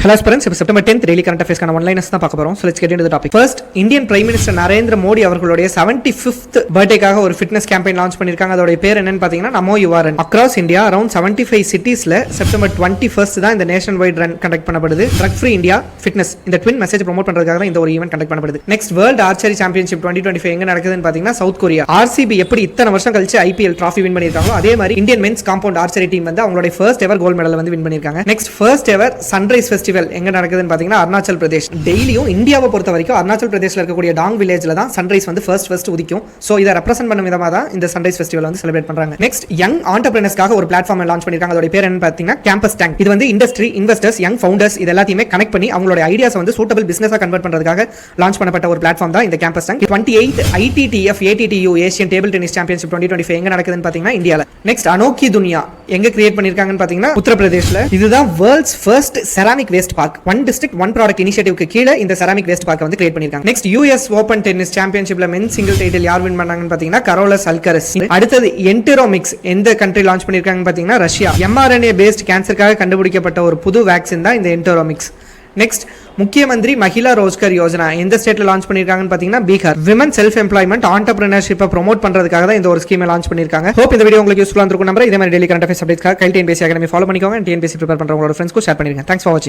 Hello friends, இப்போ September 10th daily current அஃபேர்ஸ்க்கான one liners தான் பார்க்க போறோம். So let's get into the topic. First, Indian Prime Minister Narendra Modi அவர்களுடைய 75th பர்த்டேக்காக ஒரு ஃபிட்னஸ் கேம்பெயின் லான்ச் பண்ணிருக்காங்க. அதோட பேர் என்னன்னு பாத்தீங்கன்னா நமோ யுவரன். அக்ராஸ் இந்தியா அரௌண்ட் 75 சிட்டிஸ்ல செப்டம்பர் 21st தான் இந்த நேஷன் வைட் ரன் கண்டக்ட் பண்ணப்படுது. ட்ரக் ஃப்ரீ இந்தியா ஃபிட்னஸ் இந்த ட்வின் மெசேஜ் ப்ரோமோட் பண்றதுக்காக தான் இந்த ஒரு ஈவென்ட் கண்டக்ட் பண்ணப்படுது. நெக்ஸ்ட் வேர்ல்ட் ஆர்ச்சரி சாம்பியன்ஷிப் 2025 எங்க நடக்குதுன்னு பாத்தீங்கன்னா சவுத் கொரியா. RCB எப்படி இத்தனை வருஷம் கழிச்சு IPL டிராஃபி வின் பண்ணிருக்காங்களோ அதே மாதிரி Indian men's compound archery team வந்து அவங்களுடைய ஃபர்ஸ்ட் எவர் கோல்ட் மெடல் வந்து வின் பண்ணிருக்காங்க. Next first ever sunrise festival எங்க நடக்குது பாத்தீங்கன்னா அருணாச்சல் பிரதேஷ். டெய்லியும் இந்தியாவை பொறுத்த வரைக்கும் அருணாச்சல் பிரதேஷ்ல இருக்கக்கூடிய டாங் வில்லேஜ்ல தான் சன்ரைஸ் வந்து ஃபர்ஸ்ட் உதிக்கும். சோ இத ரெப்ரசன்ட் பண்ணும் விதமா தான் இந்த சன்ரைஸ் ஃபெஸ்டிவல் வந்து செலிப்ரேட் பண்றாங்க. நெக்ஸ்ட் யங் ஆண்டர்பிரினர்ஸ்க்காக ஒரு பிளாட்ஃபார்ம் லான்ச் பண்ணிருக்காங்க. அதோட பேர் என்ன பாத்தீங்கன்னா கேம்பஸ் டேங்க். இது வந்து இண்டஸ்ட்ரி, இன்வெஸ்டர்ஸ், யங் ஃபவுண்டர்ஸ் இது எல்லாத்தையுமே கனெக்ட் பண்ணி அவங்களோட ஐடியாஸ் வந்து சூட்டபிள் பிசினஸா கன்வெர்ட் பண்றதுக்காக லான்ச் பண்ணப்பட்ட ஒரு பிளாட்ஃபார்ம் தான் இந்த campus tank. 28th ITTF ATTU Asian table tennis championship 2025 எங்க நடக்குதுன்னு பாத்தீங்கன்னா இந்தியால. நெக்ஸ்ட் அனோக்கி துனியா எங்க கிரியேட் பண்ணிருக்காங்கன்னு பாத்தீங்கன்னா உத்தரப்பிரதேஷ்ல. இதுதான் world's first ceramic waste park. One district one product இனிஷியேட்டிவ்க்கு கீழ இந்த செராமிக் வேஸ்ட் பார்க்க வந்து கிரியேட் பண்ணிருக்காங்க. நெக்ஸ்ட் US ஓபன் டென்னிஸ் சாம்பியன்ஷிப்ல மென் சிங்கிள் டைட்டில் யார் வின் பண்ணாங்கன்னு பாத்தீங்கன்னா கரோலஸ் அல்கரஸ். அடுத்தது என்டெரோமிக்ஸ் எந்த கண்ட்ரி லான்ச் பண்ணிருக்காங்கன்னு பாத்தீங்கன்னா ரஷ்யா. mRNA பேஸ்ட் கேன்சருக்காக கண்டுபிடிக்கப்பட்ட ஒரு புது வேக்சின் தான் இந்த என்டெரோமிக்ஸ். நெக்ஸ்ட் முக்கிய மந்திரி மகிழா ரோஜ்கர் யோஜனா எந்த ஸ்டேட்ல லான்ச் பண்ணிருக்காங்கன்னு பாத்தீங்கன்னா பீகார். விமன் செல்ஃப் எம்ப்ளாய்மெண்ட் ஆண்டர்பிரினர்ஷிப்பை ப்ரோமோட் பண்றதுக்காக தான் இந்த ஒரு ஸ்கீமை லான்ச் பண்ணிருக்காங்க. ஹோப் இந்த வீடியோ உங்களுக்கு யூஸ்ஃபுல்லா இருக்கும் நம்பர். இதே மாதிரி டெய்லி கரண்ட் அஃபேர்ஸ் அப்டேட்ஸ்க்காக கைல் TNPSC அகாடமி ஃபாலோ பண்ணிக்கோங்க. TNPSC ப்ரிப்பேர் பண்றவங்களோட ஃப்ரெண்ட்ஸ்க்கு ஷேர் பண்ணிருங்க. தேங்க்ஸ் ஃபார் வாட்சிங்.